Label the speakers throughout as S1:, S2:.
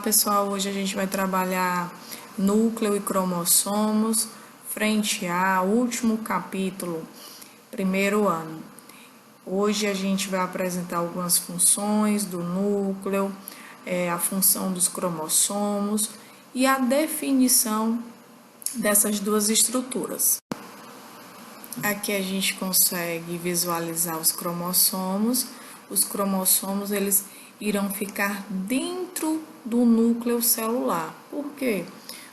S1: pessoal, hoje a gente vai trabalhar núcleo e cromossomos, frente A, último capítulo, primeiro ano. Hoje a gente vai apresentar algumas funções do núcleo, a função dos cromossomos e a definição dessas duas estruturas. Aqui a gente consegue visualizar os cromossomos. Os cromossomos, eles irão ficar dentro do núcleo celular. Por quê?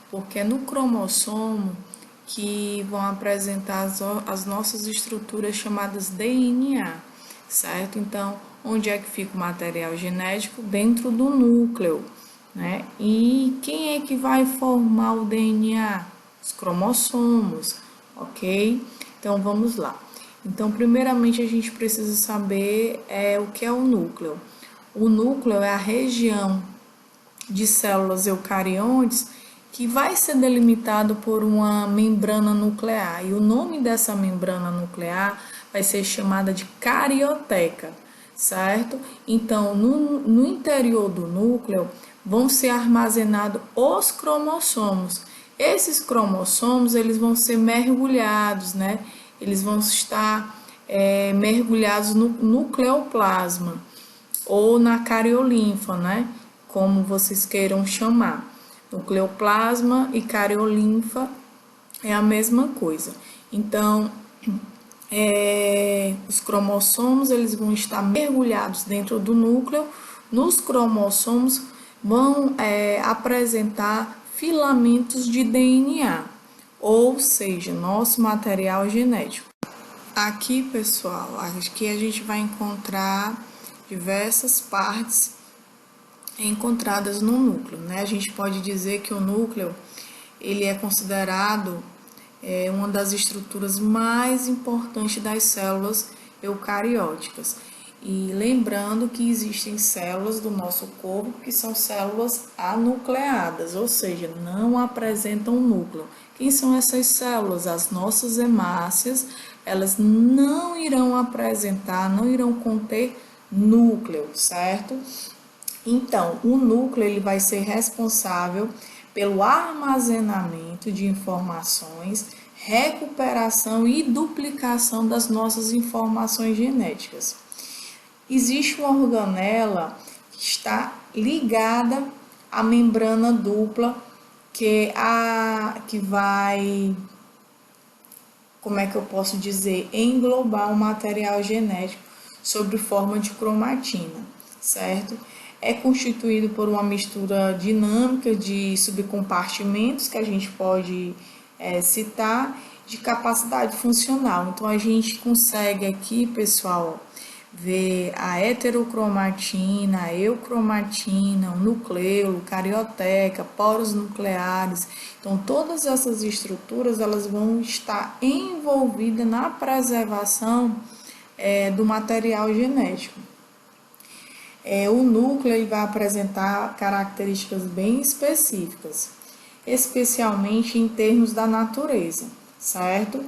S1: Porque é no cromossomo que vão apresentar as nossas estruturas chamadas DNA, certo? Então, onde é que fica o material genético? Dentro do núcleo, né? E quem é que vai formar o DNA? Os cromossomos, ok? Então, vamos lá. Então, primeiramente, a gente precisa saber o que é o núcleo. O núcleo é a região de células eucariontes que vai ser delimitado por uma membrana nuclear. E o nome dessa membrana nuclear vai ser chamada de carioteca, certo? Então, no interior do núcleo vão ser armazenados os cromossomos. Esses cromossomos, eles vão ser mergulhados, né? Eles vão estar mergulhados no nucleoplasma ou na cariolinfa, né? Como vocês queiram chamar. Nucleoplasma e cariolinfa é a mesma coisa. Então, os cromossomos, eles vão estar mergulhados dentro do núcleo. Nos cromossomos vão apresentar filamentos de DNA, ou seja, nosso material genético. Aqui, pessoal, aqui a gente vai encontrar diversas partes encontradas no núcleo, né? A gente pode dizer que o núcleo, ele é considerado uma das estruturas mais importantes das células eucarióticas. E lembrando que existem células do nosso corpo que são células anucleadas, ou seja, não apresentam núcleo. Quem são essas células? As nossas hemácias, elas não irão apresentar, não irão conter núcleo, certo? Então, o núcleo ele vai ser responsável pelo armazenamento de informações, recuperação e duplicação das nossas informações genéticas. Existe uma organela que está ligada à membrana dupla, que vai, como é que eu posso dizer, englobar o material genético sob forma de cromatina, certo? É constituído por uma mistura dinâmica de subcompartimentos que a gente pode citar, de capacidade funcional. Então, a gente consegue aqui, pessoal, ver a heterocromatina, a eucromatina, o nucleolo, carioteca, poros nucleares. Então, todas essas estruturas, elas vão estar envolvidas na preservação do material genético. O núcleo ele vai apresentar características bem específicas, especialmente em termos da natureza, certo?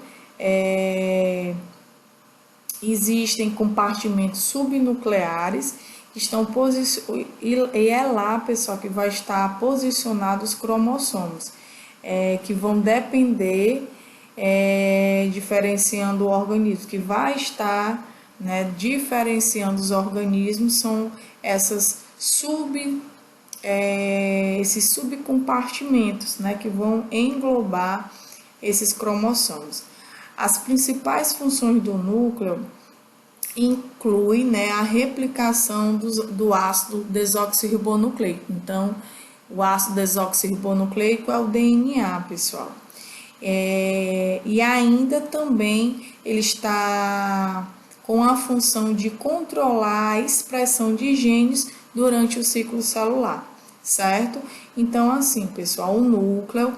S1: Existem compartimentos subnucleares que estão posicionados, e é lá, pessoal, que vai estar posicionados os cromossomos, que vão depender, diferenciando o organismo, que vai estar, né, diferenciando os organismos, são esses subcompartimentos, né, que vão englobar esses cromossomos. As principais funções do núcleo incluem, né, a replicação do ácido desoxirribonucleico. Então, o ácido desoxirribonucleico é o DNA, pessoal. E ainda também ele está com a função de controlar a expressão de genes durante o ciclo celular, certo? Então, assim, pessoal, o núcleo,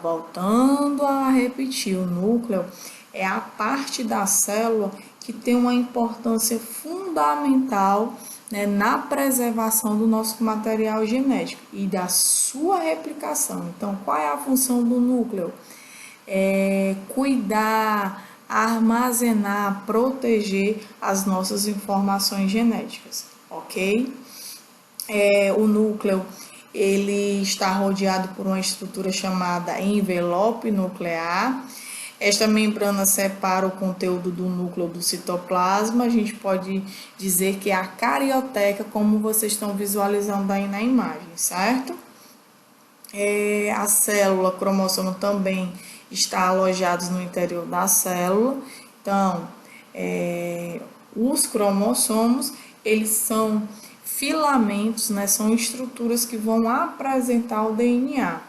S1: voltando a repetir, o núcleo é a parte da célula que tem uma importância fundamental, né, na preservação do nosso material genético e da sua replicação. Então, qual é a função do núcleo? Cuidar, armazenar, proteger as nossas informações genéticas, ok? O núcleo ele está rodeado por uma estrutura chamada envelope nuclear. Esta membrana separa o conteúdo do núcleo do citoplasma. A gente pode dizer que é a carioteca, como vocês estão visualizando aí na imagem, certo? A célula, cromossomo também está alojados no interior da célula. Então, os cromossomos, eles são filamentos, né? São estruturas que vão apresentar o DNA.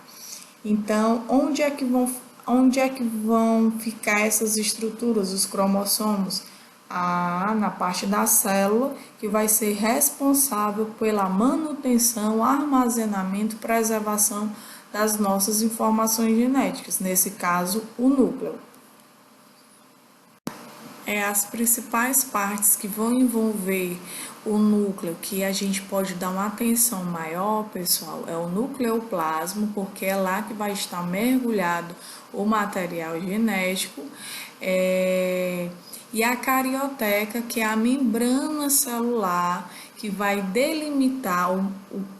S1: Então, onde é que vão ficar essas estruturas, os cromossomos? Na parte da célula, que vai ser responsável pela manutenção, armazenamento, preservação das nossas informações genéticas, nesse caso, o núcleo. As principais partes que vão envolver o núcleo, que a gente pode dar uma atenção maior, pessoal, é o nucleoplasma, porque é lá que vai estar mergulhado o material genético, e a carioteca, que é a membrana celular, que vai delimitar o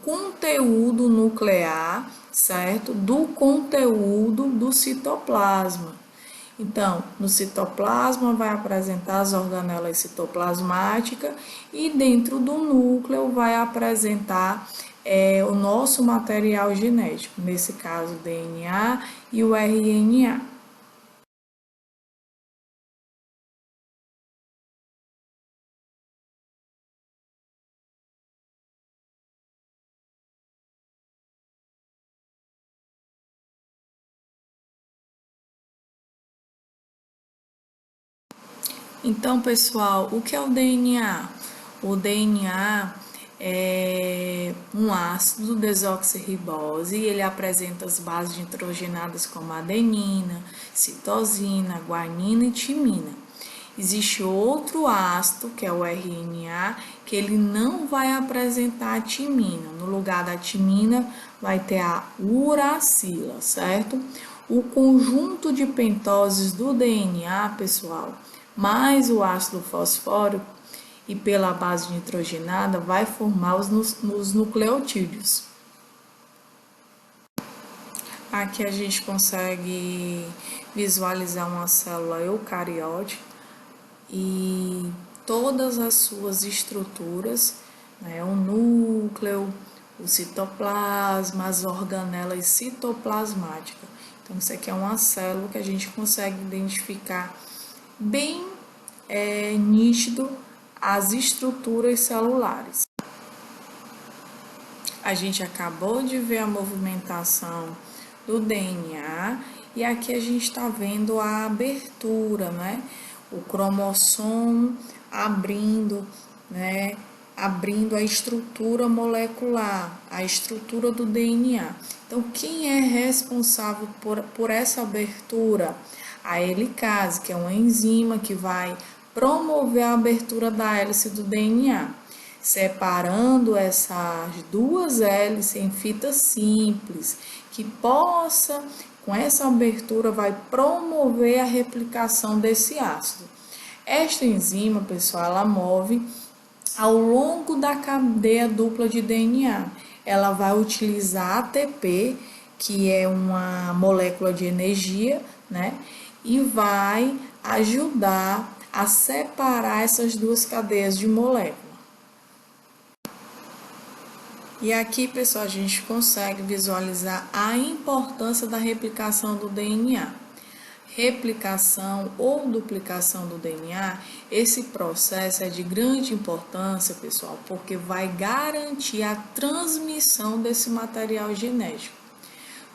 S1: conteúdo nuclear, certo? Do conteúdo do citoplasma. Então, no citoplasma vai apresentar as organelas citoplasmáticas e dentro do núcleo vai apresentar o nosso material genético, nesse caso o DNA e o RNA. Então, pessoal, o que é o DNA? O DNA é um ácido desoxirribose e ele apresenta as bases nitrogenadas como adenina, citosina, guanina e timina. Existe outro ácido, que é o RNA, que ele não vai apresentar a timina. No lugar da timina vai ter a uracila, certo? O conjunto de pentoses do DNA, pessoal, mais o ácido fosfórico e pela base nitrogenada vai formar os nucleotídeos. Aqui a gente consegue visualizar uma célula eucariótica e todas as suas estruturas, né, o núcleo, o citoplasma, as organelas citoplasmáticas. Então, isso aqui é uma célula que a gente consegue identificar bem nítido as estruturas celulares. A gente acabou de ver a movimentação do DNA e aqui a gente está vendo a abertura, né? O cromossomo abrindo, né? Abrindo a estrutura molecular, a estrutura do DNA. Então, quem é responsável por essa abertura? A helicase, que é uma enzima que vai promover a abertura da hélice do DNA, separando essas duas hélices em fita simples, que possa, com essa abertura, vai promover a replicação desse ácido. Esta enzima, pessoal, ela move ao longo da cadeia dupla de DNA. Ela vai utilizar ATP, que é uma molécula de energia, né? E vai ajudar a separar essas duas cadeias de molécula. E aqui, pessoal, a gente consegue visualizar a importância da replicação do DNA. Replicação ou duplicação do DNA, esse processo é de grande importância, pessoal, porque vai garantir a transmissão desse material genético.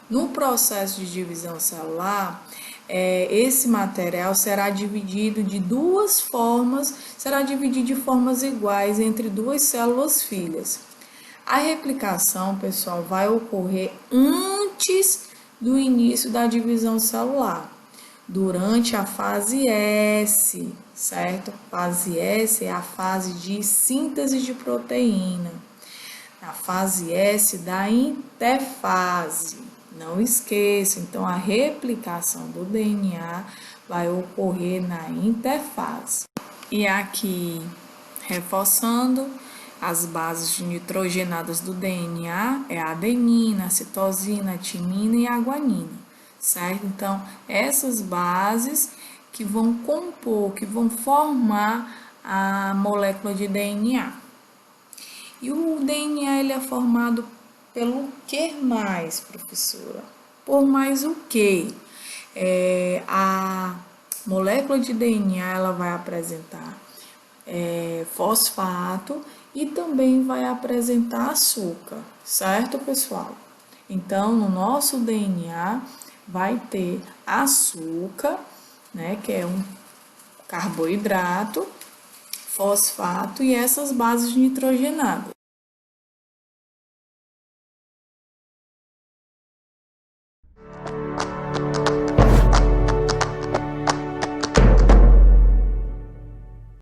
S1: No processo de divisão celular, esse material será dividido de duas formas, será dividido de formas iguais entre duas células filhas. A replicação, pessoal, vai ocorrer antes do início da divisão celular, durante a fase S, certo? Fase S é a fase de síntese de proteína. Na fase S da interfase. Não esqueça, então a replicação do DNA vai ocorrer na interfase. E aqui, reforçando, As bases nitrogenadas do DNA é a adenina, a citosina, a timina e a guanina, certo? Então, essas bases que vão compor, que vão formar a molécula de DNA. E o DNA ele é formado pelo que mais, professora? Por mais o que? A molécula de DNA ela vai apresentar fosfato e também vai apresentar açúcar, certo, pessoal? Então, no nosso DNA vai ter açúcar, né, que é um carboidrato, fosfato e essas bases nitrogenadas.